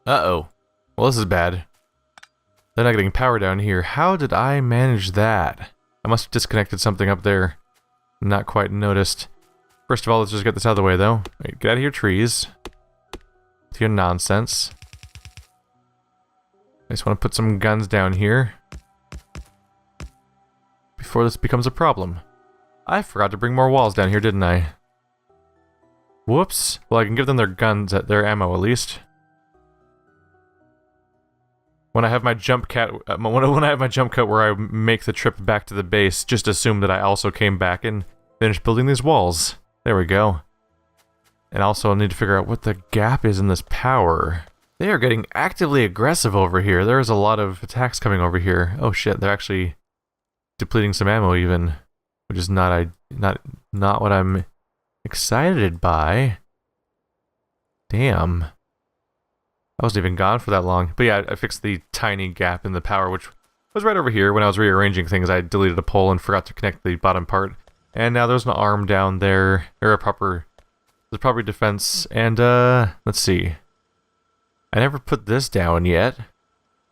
Uh-oh. Well, this is bad. They're not getting power down here. How did I manage that? I must have disconnected something up there. Not quite noticed. First of all, let's just get this out of the way, though. Right, get out of here, trees. With your nonsense. I just want to put some guns down here. Before this becomes a problem. I forgot to bring more walls down here, didn't I? Whoops. Well, I can give them their guns, their ammo at least. When I have my jump cut, when I have my jump cut where I make the trip back to the base, just assume that I also came back and finished building these walls. There we go. And also I need to figure out what the gap is in this power. They are getting actively aggressive over here. There's a lot of attacks coming over here. Oh shit, they're actually depleting some ammo even, which is not what I'm excited by. Damn. I wasn't even gone for that long. But yeah, I fixed the tiny gap in the power, which was right over here. When I was rearranging things, I deleted a pole and forgot to connect the bottom part. And now there's an arm down there, or a proper defense. And let's see. I never put this down yet,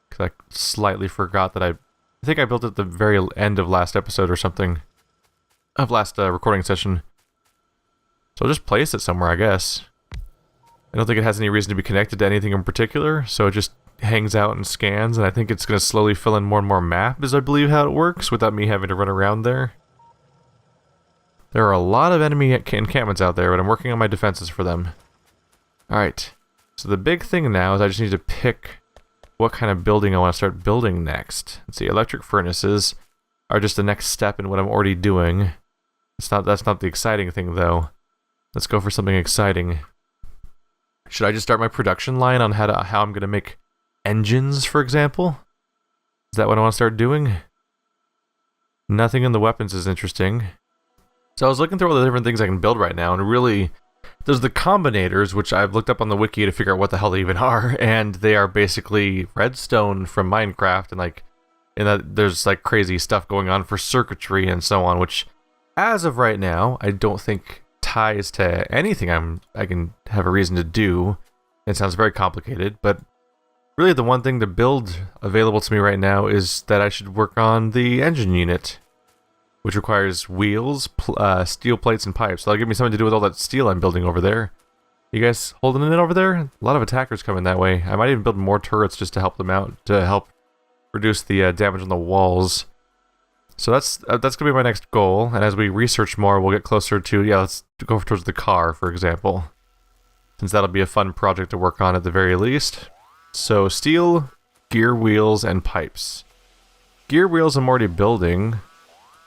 because I slightly forgot that I think I built it at the very end of last episode or something, of last recording session. So I'll just place it somewhere, I guess. I don't think it has any reason to be connected to anything in particular, so it just hangs out and scans, and I think it's going to slowly fill in more and more map, is I believe how it works, without me having to run around there. There are a lot of enemy encampments out there, but I'm working on my defenses for them. Alright, so the big thing now is I just need to pick what kind of building I want to start building next. Let's see, electric furnaces are just the next step in what I'm already doing. That's not the exciting thing, though. Let's go for something exciting. Should I just start my production line on how I'm going to make engines, for example? Is that what I want to start doing? Nothing in the weapons is interesting. So I was looking through all the different things I can build right now, and really, there's the combinators, which I've looked up on the wiki to figure out what the hell they even are, and they are basically redstone from Minecraft, and there's like crazy stuff going on for circuitry and so on, which, as of right now, I don't think ties to anything I can have a reason to do. It sounds very complicated, but really the one thing to build available to me right now is that I should work on the engine unit, which requires wheels, steel plates, and pipes. So that'll give me something to do with all that steel I'm building over there. You guys holding it over there? A lot of attackers coming that way. I might even build more turrets just to help them out, to help reduce the damage on the walls. So that's gonna be my next goal, and as we research more, we'll get closer to, yeah, let's go towards the car, for example, since that'll be a fun project to work on at the very least. So steel, gear wheels, and pipes. Gear wheels I'm already building.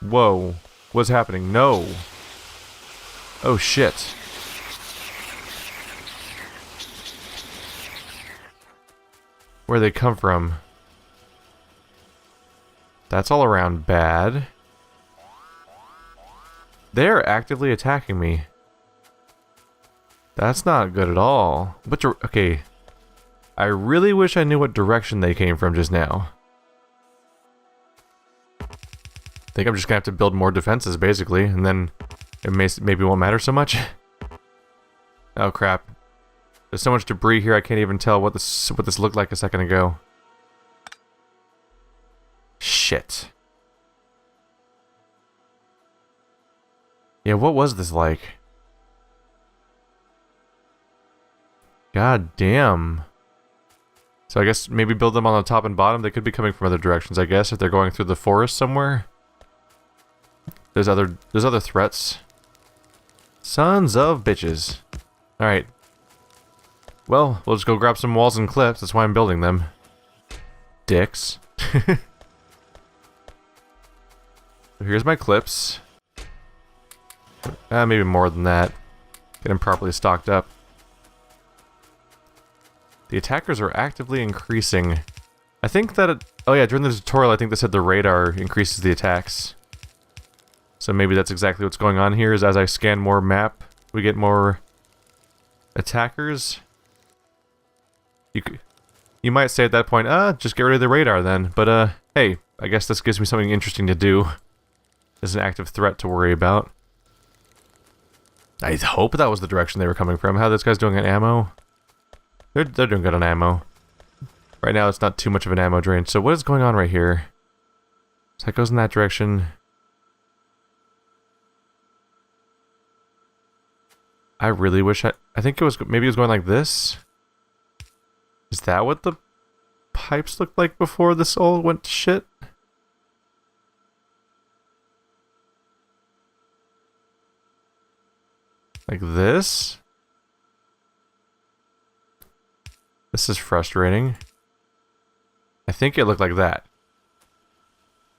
Whoa, what's happening? No. Oh shit. Where'd they come from? That's all around bad. They're actively attacking me. That's not good at all. But okay. I really wish I knew what direction they came from just now. I think I'm just gonna have to build more defenses, basically, and then it maybe won't matter so much. Oh crap. There's so much debris here I can't even tell what this looked like a second ago. Shit. Yeah, what was this like? God damn. So I guess maybe build them on the top and bottom. They could be coming from other directions, I guess, if they're going through the forest somewhere. There's other threats. Sons of bitches. Alright. Well, we'll just go grab some walls and clips. That's why I'm building them. Dicks. So here's my clips. Maybe more than that. Get them properly stocked up. The attackers are actively increasing. I think that oh yeah, during the tutorial I think they said the radar increases the attacks. So maybe that's exactly what's going on here, is as I scan more map, we get more attackers. You might say at that point, just get rid of the radar then. But hey, I guess this gives me something interesting to do. There's an active threat to worry about. I hope that was the direction they were coming from. How are those guys doing on ammo? They're doing good on ammo. Right now it's not too much of an ammo drain. So what is going on right here? So that goes in that direction. I really wish I think it was, maybe it was going like this? Is that what the pipes looked like before this all went to shit? Like this? This is frustrating. I think it looked like that.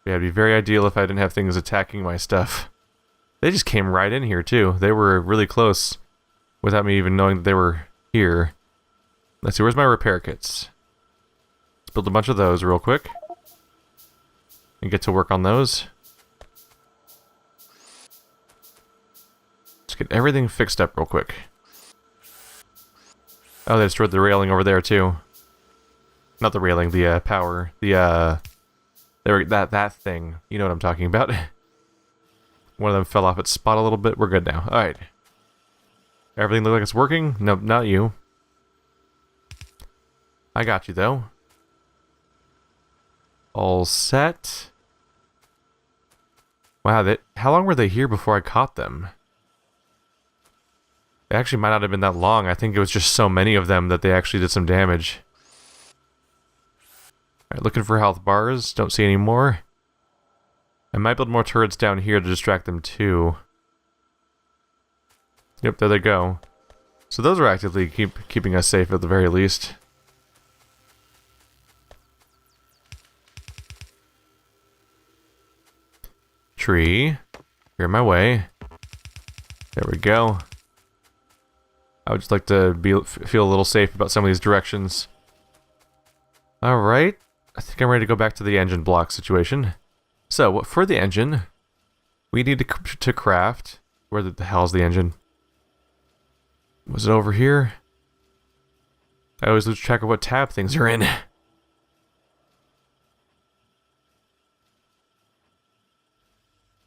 Yeah, it'd be very ideal if I didn't have things attacking my stuff. They just came right in here too. They were really close without me even knowing that they were here. Let's see, where's my repair kits? Let's build a bunch of those real quick. And get to work on those. Let's get everything fixed up real quick. Oh, they destroyed the railing over there too. Not the railing, the power. The that thing. You know what I'm talking about. One of them fell off its spot a little bit. We're good now. Alright. Everything looks like it's working? Nope, not you. I got you though. All set. Wow, how long were they here before I caught them? It actually might not have been that long. I think it was just so many of them that they actually did some damage. Alright, looking for health bars. Don't see any more. I might build more turrets down here to distract them too. Yep, there they go. So those are actively keeping us safe at the very least. Tree. Clear my way. There we go. I would just like to feel a little safe about some of these directions. Alright. I think I'm ready to go back to the engine block situation. So, for the engine, we need to craft... Where the hell's the engine? Was it over here? I always lose track of what tab things are in.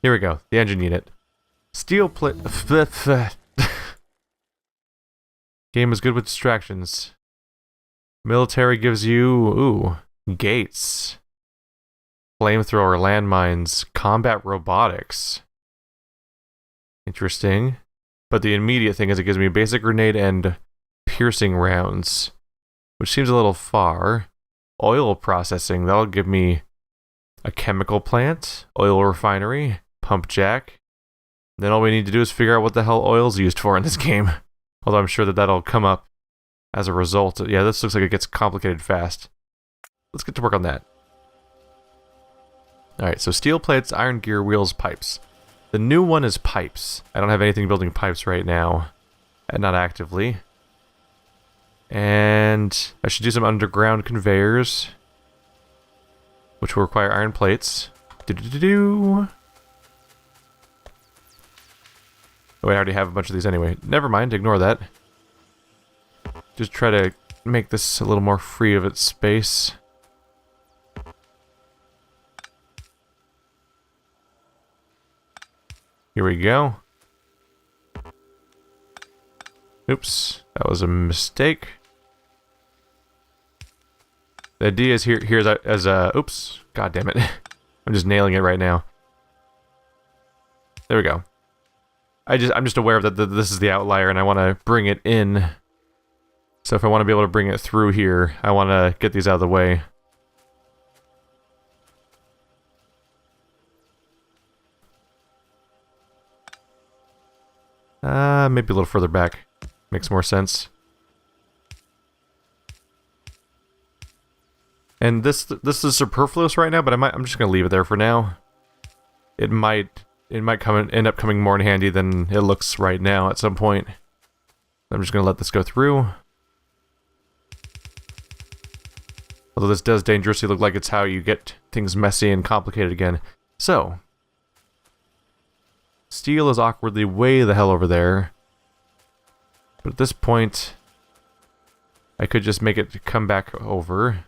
Here we go, the engine unit. Steel plate... Game is good with distractions. Military gives you... Ooh, gates. Flamethrower, landmines, combat robotics. Interesting. But the immediate thing is it gives me a basic grenade and piercing rounds. Which seems a little far. Oil processing, that'll give me a chemical plant, oil refinery, pump jack. Then all we need to do is figure out what the hell oil's used for in this game. Although I'm sure that that'll come up as a result. Yeah, this looks like it gets complicated fast. Let's get to work on that. Alright, so steel plates, iron gear, wheels, pipes. The new one is pipes. I don't have anything building pipes right now. And not actively. And I should do some underground conveyors. Which will require iron plates. Oh, I already have a bunch of these anyway. Never mind, ignore that. Just try to make this a little more free of its space. Here we go. Oops, that was a mistake. The idea is here as a oops, god damn it. I'm just nailing it right now. There we go. I'm just aware that this is the outlier and I want to bring it in. So if I want to be able to bring it through here, I want to get these out of the way. Maybe a little further back. Makes more sense. And this is superfluous right now, but I'm just gonna leave it there for now. It might end up coming more in handy than it looks right now at some point. I'm just gonna let this go through. Although this does dangerously look like it's how you get things messy and complicated again. So, steel is awkwardly way the hell over there. But at this point, I could just make it come back over.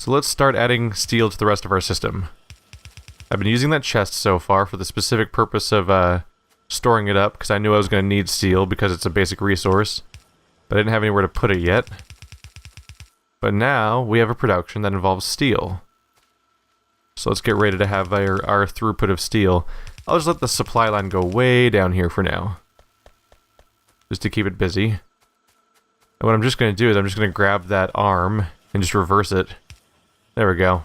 So let's start adding steel to the rest of our system. I've been using that chest so far for the specific purpose of storing it up, because I knew I was going to need steel because it's a basic resource. But I didn't have anywhere to put it yet. But now we have a production that involves steel. So let's get ready to have our throughput of steel. I'll just let the supply line go way down here for now, just to keep it busy. And what I'm just going to do is I'm just going to grab that arm and just reverse it. There we go.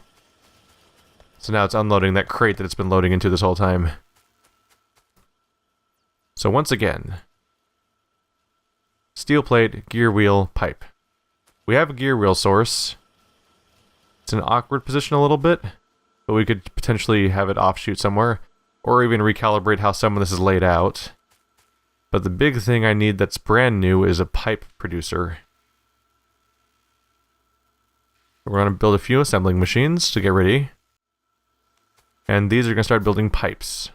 So now it's unloading that crate that it's been loading into this whole time. So once again, steel plate, gear wheel, pipe. We have a gear wheel source. It's an awkward position a little bit, but we could potentially have it offshoot somewhere, or even recalibrate how some of this is laid out. But the big thing I need that's brand new is a pipe producer. We're going to build a few assembling machines to get ready. And these are going to start building pipes.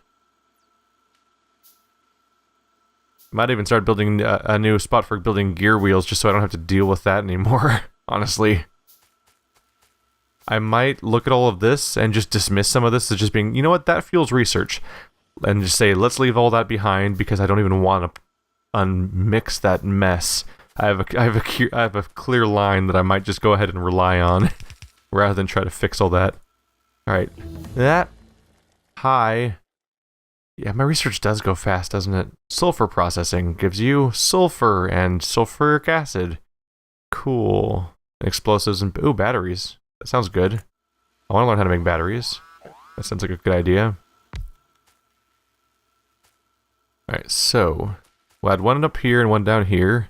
Might even start building a new spot for building gear wheels just so I don't have to deal with that anymore, honestly. I might look at all of this and just dismiss some of this as just being, you know what, that fuels research. And just say, let's leave all that behind because I don't even want to unmix that mess. I have a clear line that I might just go ahead and rely on rather than try to fix all that. Alright, that high. Yeah, my research does go fast, doesn't it? Sulfur processing gives you sulfur and sulfuric acid. Cool. Explosives and... ooh, batteries. That sounds good. I want to learn how to make batteries. That sounds like a good idea. Alright, so... we'll add one up here and one down here.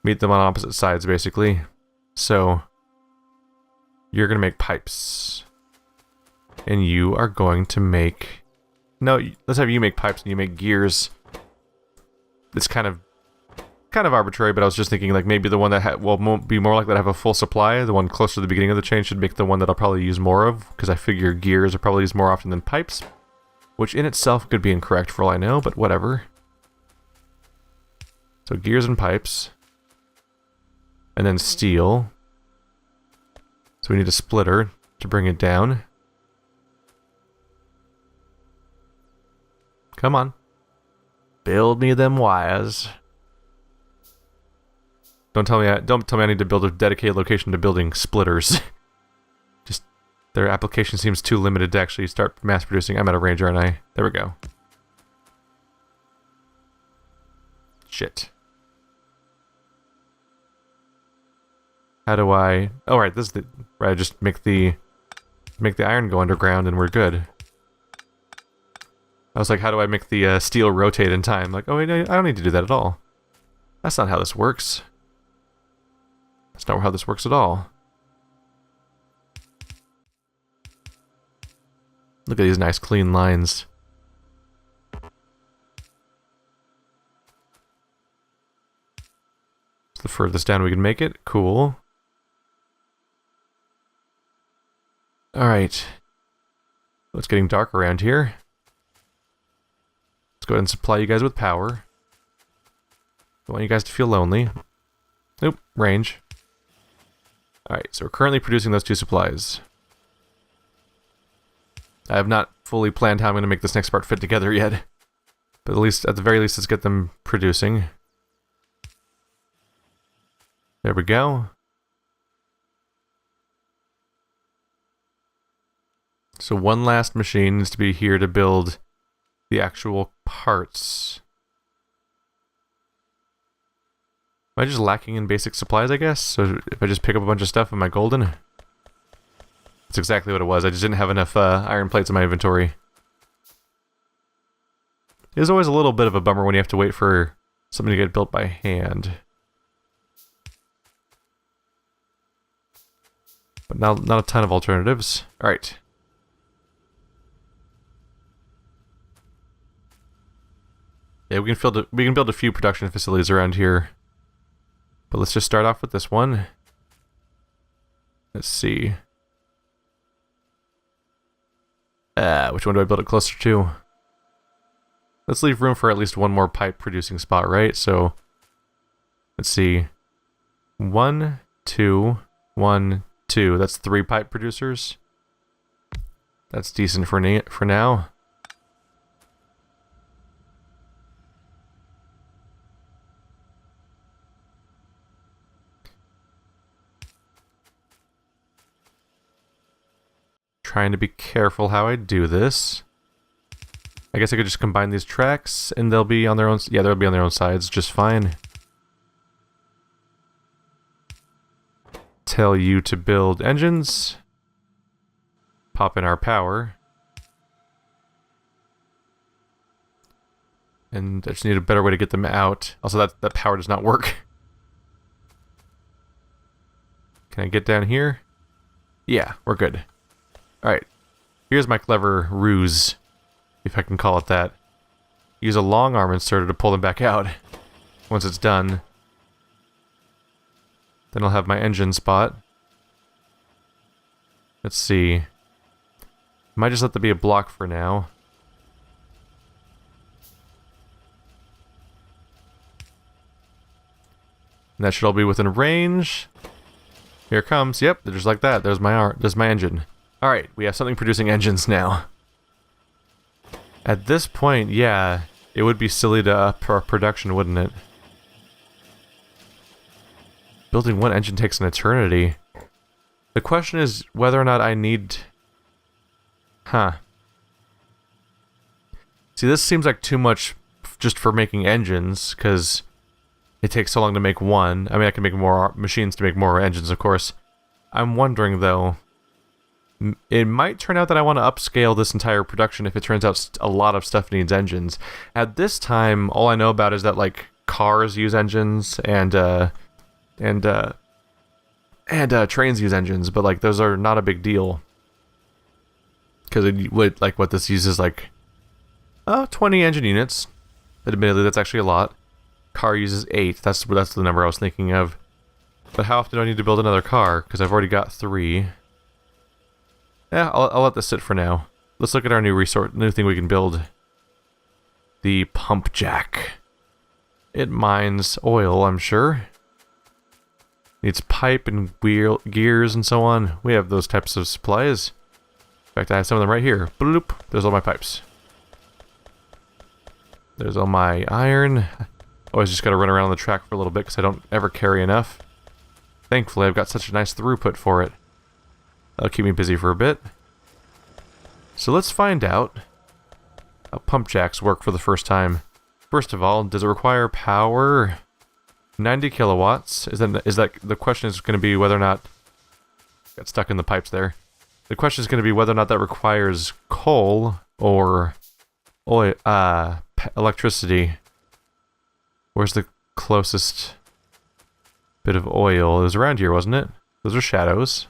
Meet them on opposite sides, basically. So... you're going to make pipes. And you are going to make... no, let's have you make pipes and you make gears. It's kind of arbitrary, but I was just thinking like maybe the one that will be more likely to have a full supply, the one closer to the beginning of the chain, should make the one that I'll probably use more of, because I figure gears are probably used more often than pipes, which in itself could be incorrect for all I know, but whatever. So gears and pipes. And then steel. So we need a splitter to bring it down. Come on. Build me them wires. Don't tell me I need to build a dedicated location to building splitters. Just their application seems too limited to actually start mass producing. I'm out of range, aren't I? There we go. Shit. How do I... oh, right, this is the... right, just make the iron go underground and we're good. I was like, how do I make the steel rotate in time? Like, oh wait, no, I don't need to do that at all. That's not how this works. That's not how this works at all. Look at these nice clean lines. It's the furthest down we can make it. Cool. Alright. It's getting dark around here. Let's go ahead and supply you guys with power. Don't want you guys to feel lonely. Nope, range. Alright, so we're currently producing those two supplies. I have not fully planned how I'm going to make this next part fit together yet. But at the very least, let's get them producing. There we go. So one last machine needs to be here to build the actual parts. Am I just lacking in basic supplies, I guess? So if I just pick up a bunch of stuff, am I golden? That's exactly what it was. I just didn't have enough iron plates in my inventory. It is always a little bit of a bummer when you have to wait for something to get built by hand. But not a ton of alternatives. Alright. Yeah, we can build a few production facilities around here. But let's just start off with this one. Let's see. Which one do I build it closer to? Let's leave room for at least one more pipe producing spot, right? So, let's see. 1, 2, 1, 2. That's 3 pipe producers. That's decent for now. Trying to be careful how I do this. I guess I could just combine these tracks and they'll be on their own. Yeah, they'll be on their own sides just fine. Tell you to build engines. Pop in our power. And I just need a better way to get them out. Also, that power does not work. Can I get down here? Yeah, we're good. Alright. Here's my clever ruse, if I can call it that. Use a long arm inserter to pull them back out once it's done. Then I'll have my engine spot. Let's see. Might just let that be a block for now. And that should all be within range. Here it comes. Yep, just like that. There's my engine. Alright, we have something producing engines now. At this point, yeah, it would be silly to up our production, wouldn't it? Building one engine takes an eternity. The question is whether or not I need... Huh. See, this seems like too much just for making engines, because it takes so long to make one. I mean, I can make more machines to make more engines, of course. I'm wondering, though, it might turn out that I want to upscale this entire production if it turns out a lot of stuff needs engines. At this time, all I know about is that, like, cars use engines, and trains use engines, but, like, those are not a big deal. Because it would, like, what this uses, like, 20 engine units. But admittedly, that's actually a lot. Car uses 8. That's the number I was thinking of. But how often do I need to build another car? Because I've already got 3. Yeah, I'll let this sit for now. Let's look at our new thing we can build. The pump jack. It mines oil, I'm sure. Needs pipe and gears and so on. We have those types of supplies. In fact, I have some of them right here. Bloop. There's all my pipes. There's all my iron. Always just gotta run around the track for a little bit because I don't ever carry enough. Thankfully, I've got such a nice throughput for it. That'll keep me busy for a bit. So let's find out how pump jacks work for the first time. First of all, does it require power? 90 kilowatts. Is that the question is going to be whether or not... Got stuck in the pipes there. The question is going to be whether or not that requires coal or oil, electricity. Where's the closest bit of oil? It was around here, wasn't it? Those are shadows.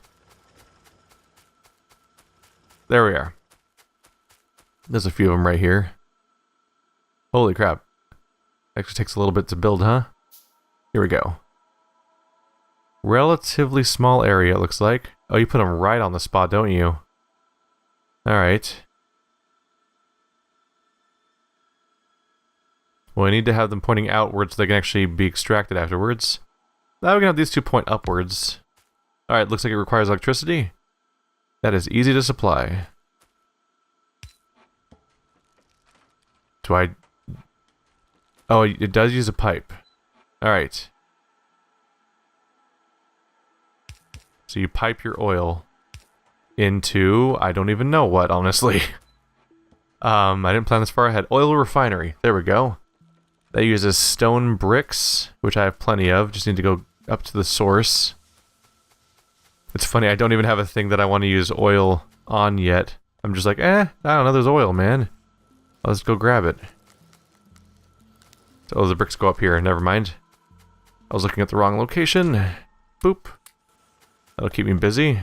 There we are. There's a few of them right here. Holy crap. Actually takes a little bit to build, huh? Here we go. Relatively small area, it looks like. Oh, you put them right on the spot, don't you? Alright. Well, I need to have them pointing outwards so they can actually be extracted afterwards. Now we can have these 2 point upwards. Alright, looks like it requires electricity. That is easy to supply. Do I... Oh, it does use a pipe. Alright. So you pipe your oil into... I don't even know what, honestly. I didn't plan this far ahead. Oil refinery. There we go. That uses stone bricks, which I have plenty of. Just need to go up to the source. It's funny, I don't even have a thing that I want to use oil on yet. I'm just like, I don't know, there's oil, man. Let's go grab it. Oh, the bricks go up here. Never mind. I was looking at the wrong location. Boop. That'll keep me busy.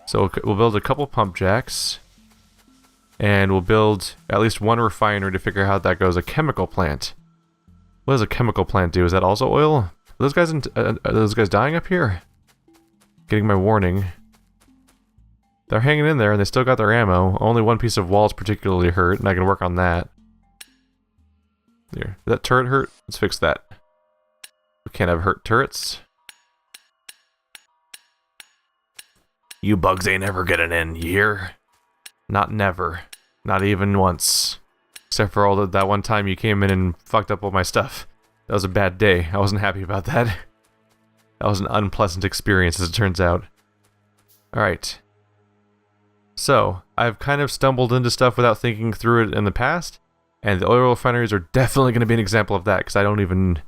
So we'll build a couple pump jacks. And we'll build at least one refinery to figure out how that goes. A chemical plant. What does a chemical plant do? Is that also oil? Are those guys dying up here? Getting my warning. They're hanging in there and they still got their ammo. Only one piece of wall is particularly hurt, and I can work on that. There. Did that turret hurt? Let's fix that. We can't have hurt turrets. You bugs ain't ever getting in, you hear? Not never. Not even once. Except for all that one time you came in and fucked up all my stuff. That was a bad day. I wasn't happy about that. That was an unpleasant experience, as it turns out. Alright. So, I've kind of stumbled into stuff without thinking through it in the past, and the oil refineries are definitely going to be an example of that, because I don't even...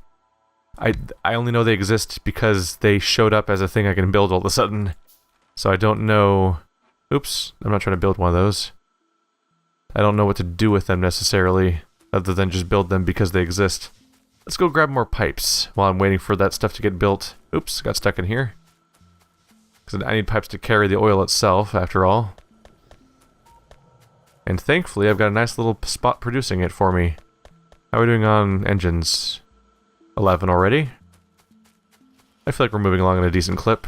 I only know they exist because they showed up as a thing I can build all of a sudden. So I don't know... Oops, I'm not trying to build one of those. I don't know what to do with them necessarily, other than just build them because they exist. Let's go grab more pipes while I'm waiting for that stuff to get built. Oops, got stuck in here. Because I need pipes to carry the oil itself, after all. And thankfully, I've got a nice little spot producing it for me. How are we doing on engines? 11 already. I feel like we're moving along in a decent clip.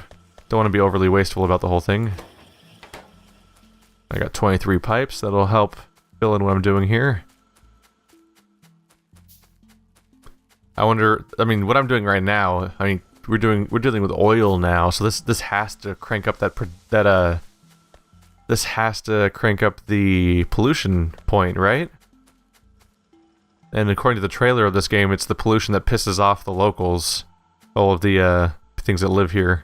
Don't want to be overly wasteful about the whole thing. I got 23 pipes. That'll help fill in what I'm doing here. I wonder, I mean, what I'm doing right now, I mean, we're dealing with oil now, so this has to crank up this has to crank up the pollution point, right? And according to the trailer of this game, it's the pollution that pisses off the locals, all of the things that live here.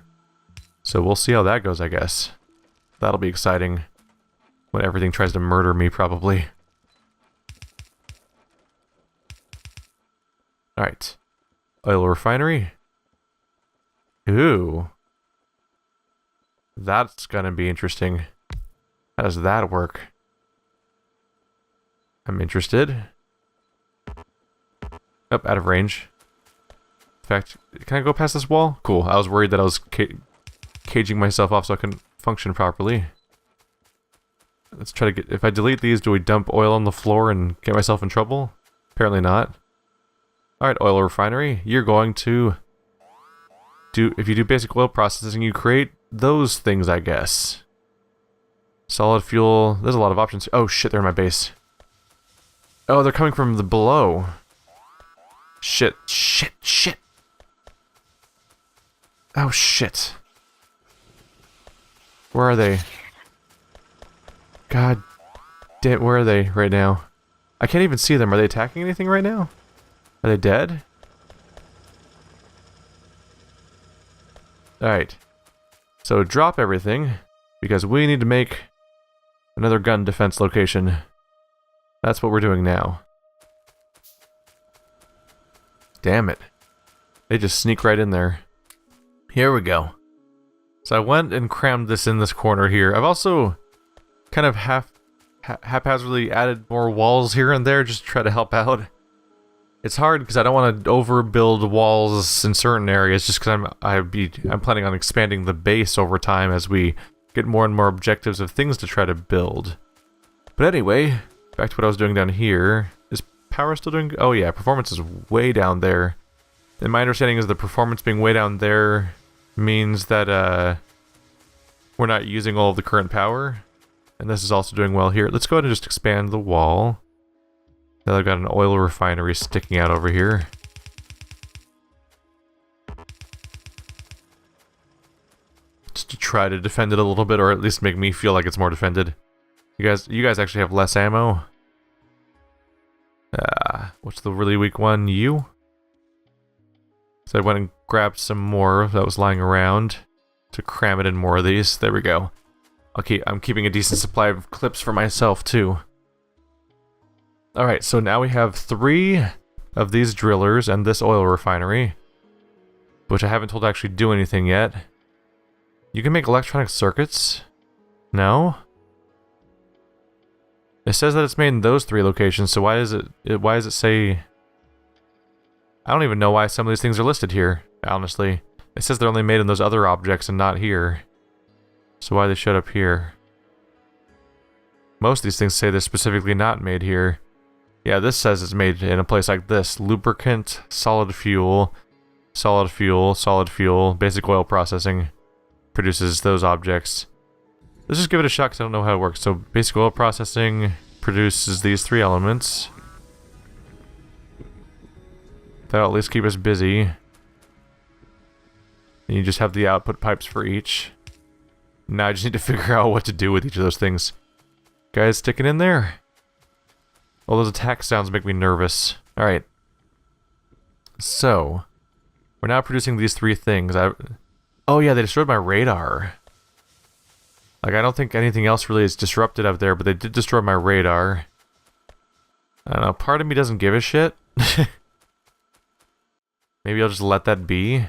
So we'll see how that goes, I guess. That'll be exciting. When everything tries to murder me, probably. Alright. Oil refinery. Ooh. That's gonna be interesting. How does that work? I'm interested. Oh, out of range. In fact, can I go past this wall? Cool. I was worried that I was caging myself off so I couldn't function properly. Let's try to get... If I delete these, do we dump oil on the floor and get myself in trouble? Apparently not. Alright, oil refinery. You're going to... If you do basic oil processing, you create those things, I guess. Solid fuel... There's a lot of options. Oh shit, they're in my base. Oh, they're coming from the below. Shit, shit, shit. Oh shit. Where are they? God damn, where are they right now? I can't even see them. Are they attacking anything right now? Are they dead? Alright. So drop everything, because we need to make another gun defense location. That's what we're doing now. Damn it. They just sneak right in there. Here we go. So I went and crammed this in this corner here. I've also kind of haphazardly added more walls here and there just to try to help out. It's hard because I don't want to overbuild walls in certain areas just because I'm planning on expanding the base over time as we get more and more objectives of things to try to build. But anyway, back to what I was doing down here. Is power still doing... Oh yeah, performance is way down there. And my understanding is the performance being way down there means that we're not using all of the current power. And this is also doing well here. Let's go ahead and just expand the wall. Now I've got an oil refinery sticking out over here. Just to try to defend it a little bit, or at least make me feel like it's more defended. You guys actually have less ammo. What's the really weak one? You? So I went and grabbed some more that was lying around to cram it in more of these. There we go. I'm keeping a decent supply of clips for myself too. Alright, so now we have 3 of these drillers and this oil refinery, which I haven't told to actually do anything yet. You can make electronic circuits? No? It says that it's made in those 3 locations, so why does it say... I don't even know why some of these things are listed here, honestly. It says they're only made in those other objects and not here. So why they showed up here? Most of these things say they're specifically not made here. Yeah, this says it's made in a place like this. Lubricant, solid fuel, solid fuel, solid fuel, basic oil processing produces those objects. Let's just give it a shot because I don't know how it works. So basic oil processing produces these 3 elements. That'll at least keep us busy. And you just have the output pipes for each. Now I just need to figure out what to do with each of those things. Guys sticking in there. All those attack sounds make me nervous. Alright. So, we're now producing these 3 things. Oh yeah, they destroyed my radar. Like, I don't think anything else really is disrupted up there, but they did destroy my radar. I don't know, part of me doesn't give a shit. Maybe I'll just let that be.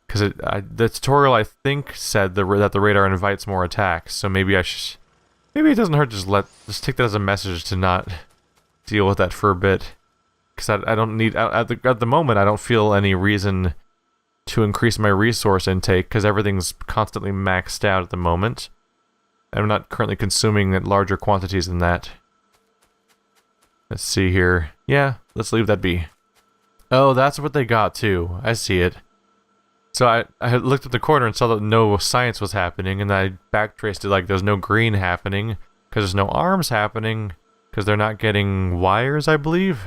Because the tutorial, I think, said that the radar invites more attacks, so maybe I should... Maybe it doesn't hurt to just take that as a message to not deal with that for a bit. Because I don't need... At the moment, I don't feel any reason to increase my resource intake, because everything's constantly maxed out at the moment. I'm not currently consuming at larger quantities than that. Let's see here. Yeah, let's leave that be. Oh, that's what they got too. I see it. So I had looked at the corner and saw that no science was happening, and I backtraced it like there's no green happening, because there's no arms happening, because they're not getting wires, I believe,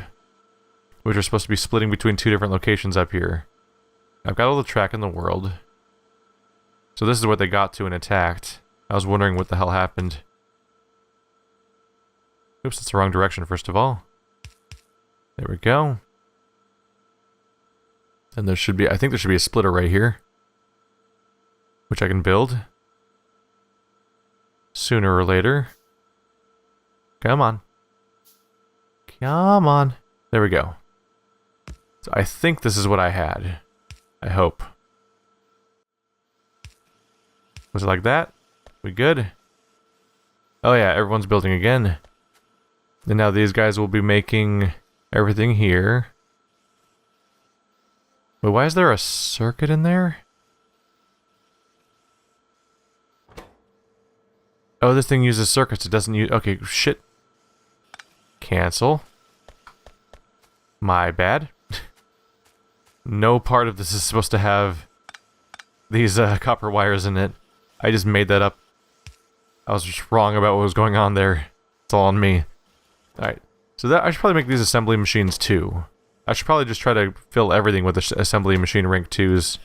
which are supposed to be splitting between 2 different locations up here. I've got all the track in the world. So this is what they got to and attacked. I was wondering what the hell happened. Oops, it's the wrong direction, first of all. There we go. And there should be, I think there should be a splitter right here, which I can build sooner or later. Come on. Come on. There we go. So I think this is what I had. I hope. Was it like that? We good? Oh yeah, everyone's building again. And now these guys will be making everything here. Wait, why is there a circuit in there? Oh, this thing uses circuits. It doesn't use... Okay, shit. Cancel. My bad. No part of this is supposed to have these copper wires in it. I just made that up. I was just wrong about what was going on there. It's all on me. Alright. So that I should probably make these assembly machines too. I should probably just try to fill everything with the assembly machine rank 2s,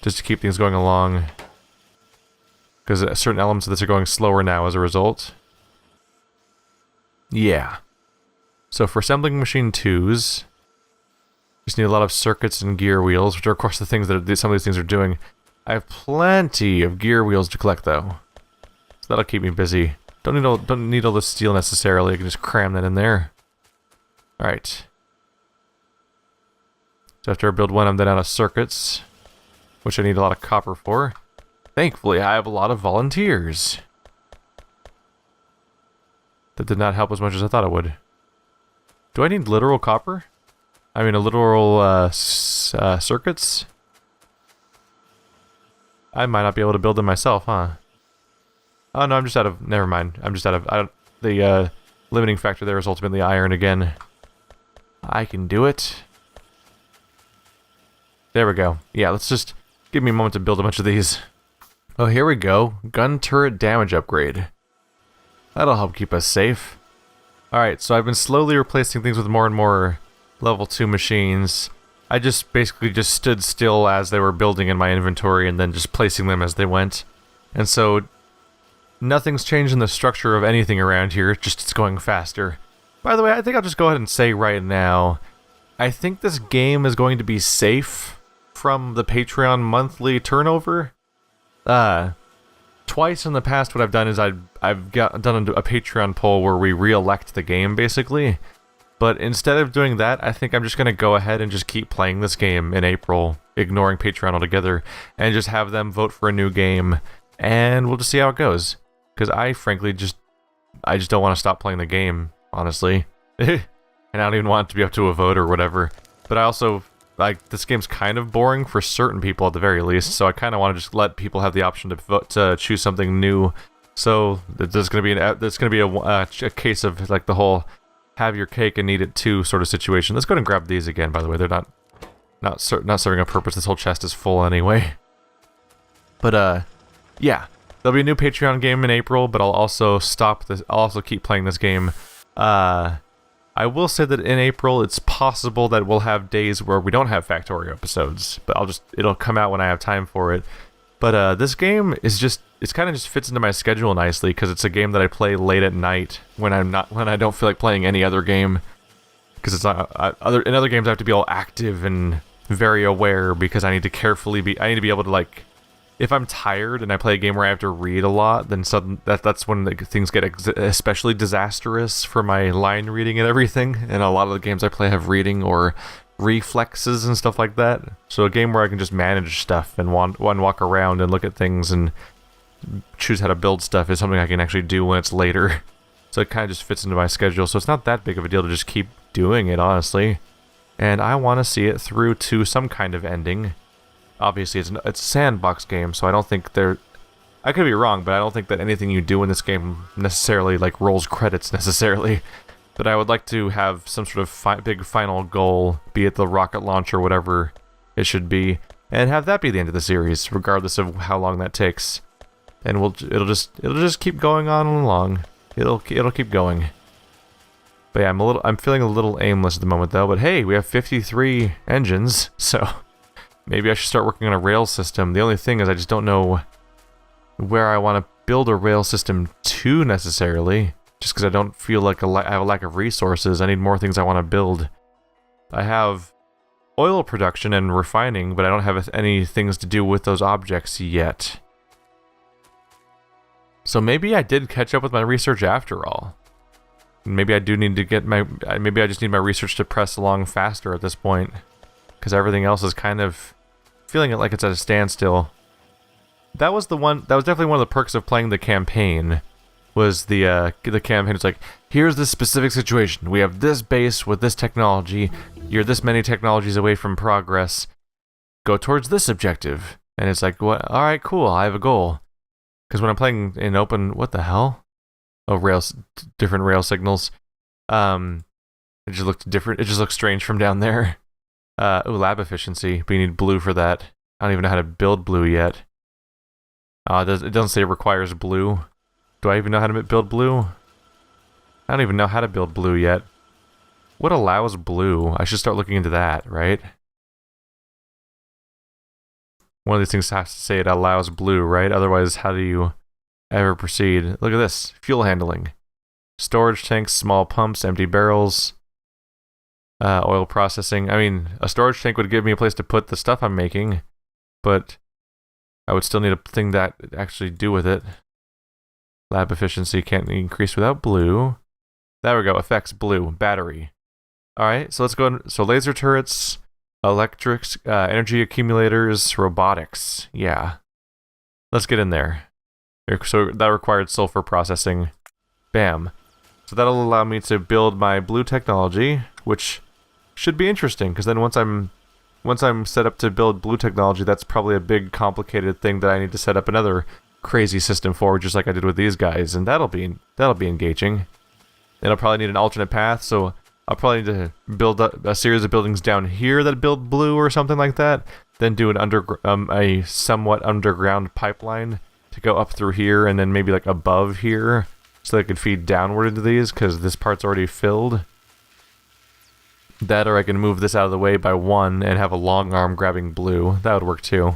just to keep things going along. Because certain elements of this are going slower now as a result. Yeah. So for assembling machine 2s, just need a lot of circuits and gear wheels, which are of course the things that some of these things are doing. I have plenty of gear wheels to collect though. So that'll keep me busy. Don't need all the steel necessarily, I can just cram that in there. Alright. So after I build one, I'm then out of circuits, which I need a lot of copper for. Thankfully, I have a lot of volunteers. That did not help as much as I thought it would. Do I need literal copper? I mean, a literal circuits? I might not be able to build them myself, huh? Oh no, I'm just out of... Never mind. I'm just out of... the limiting factor there is ultimately iron again. I can do it. There we go. Yeah, let's just... Give me a moment to build a bunch of these. Oh, here we go. Gun turret damage upgrade. That'll help keep us safe. Alright, so I've been slowly replacing things with more and more level 2 machines. I just basically just stood still as they were building in my inventory and then just placing them as they went. And so... Nothing's changed in the structure of anything around here, just it's going faster. By the way, I think I'll just go ahead and say right now, I think this game is going to be safe from the Patreon monthly turnover. Twice in the past what I've done is I've done a Patreon poll where we re-elect the game, basically. But instead of doing that, I think I'm just going to go ahead and just keep playing this game in April, ignoring Patreon altogether, and just have them vote for a new game, and we'll just see how it goes. Because I frankly just don't want to stop playing the game, honestly. And I don't even want it to be up to a vote or whatever. But I also, like, this game's kind of boring for certain people at the very least, so I kind of want to just let people have the option to vote to choose something new. So there's going to be a case of like the whole have your cake and eat it too sort of situation. Let's go ahead and grab these again. By the way, they're not serving a purpose. This whole chest is full anyway. But yeah. There'll be a new Patreon game in April, but I'll also keep playing this game. I will say that in April, it's possible that we'll have days where we don't have Factorio episodes, but it'll come out when I have time for it. But this game is it's kind of just fits into my schedule nicely because it's a game that I play late at night when I don't feel like playing any other game. Because it's not in other games I have to be all active and very aware because I need to be able to, like, if I'm tired and I play a game where I have to read a lot, then that's when things get especially disastrous for my line reading and everything. And a lot of the games I play have reading or reflexes and stuff like that. So a game where I can just manage stuff and walk around and look at things and choose how to build stuff is something I can actually do when it's later. So it kind of just fits into my schedule. So it's not that big of a deal to just keep doing it, honestly. And I want to see it through to some kind of ending. Obviously, it's a sandbox game, so I don't think I could be wrong, but I don't think that anything you do in this game necessarily, like, rolls credits necessarily. But I would like to have some sort of big final goal, be it the rocket launch or whatever it should be, and have that be the end of the series, regardless of how long that takes. And it'll just keep going on along. It'll keep going. But yeah, I'm feeling a little aimless at the moment though. But hey, we have 53 engines, so maybe I should start working on a rail system. The only thing is I just don't know where I want to build a rail system to necessarily. Just because I don't feel like I have a lack of resources. I need more things I want to build. I have oil production and refining, but I don't have any things to do with those objects yet. So maybe I did catch up with my research after all. Maybe I do need to maybe I just need my research to press along faster at this point. Because everything else is kind of feeling it like it's at a standstill. That was definitely one of the perks of playing the campaign. Was the campaign. It's like, here's this specific situation. We have this base with this technology. You're this many technologies away from progress. Go towards this objective. And it's like, what? All right, cool. I have a goal. Because when I'm playing in open, what the hell? Oh, different rail signals. It just looked different. It just looks strange from down there. Ooh, lab efficiency. But you need blue for that. I don't even know how to build blue yet. It doesn't say it requires blue. Do I even know how to build blue? I don't even know how to build blue yet. What allows blue? I should start looking into that, right? One of these things has to say it allows blue, right? Otherwise, how do you ever proceed? Look at this. Fuel handling. Storage tanks, small pumps, empty barrels. Oil processing. I mean, a storage tank would give me a place to put the stuff I'm making, but I would still need a thing that actually do with it. Lab efficiency can't increase without blue. There we go. Effects blue. Battery. Alright, so let's go. So laser turrets, electrics, energy accumulators, robotics. Yeah. Let's get in there. So that required sulfur processing. Bam. So that'll allow me to build my blue technology, which should be interesting, because then once I'm set up to build blue technology, that's probably a big complicated thing that I need to set up another crazy system for, just like I did with these guys, and that'll be engaging. And I'll probably need an alternate path, so I'll probably need to build a series of buildings down here that build blue or something like that, then do a somewhat underground pipeline to go up through here, and then maybe like above here, so they could feed downward into these, because this part's already filled. That, or I can move this out of the way by one and have a long arm grabbing blue. That would work too.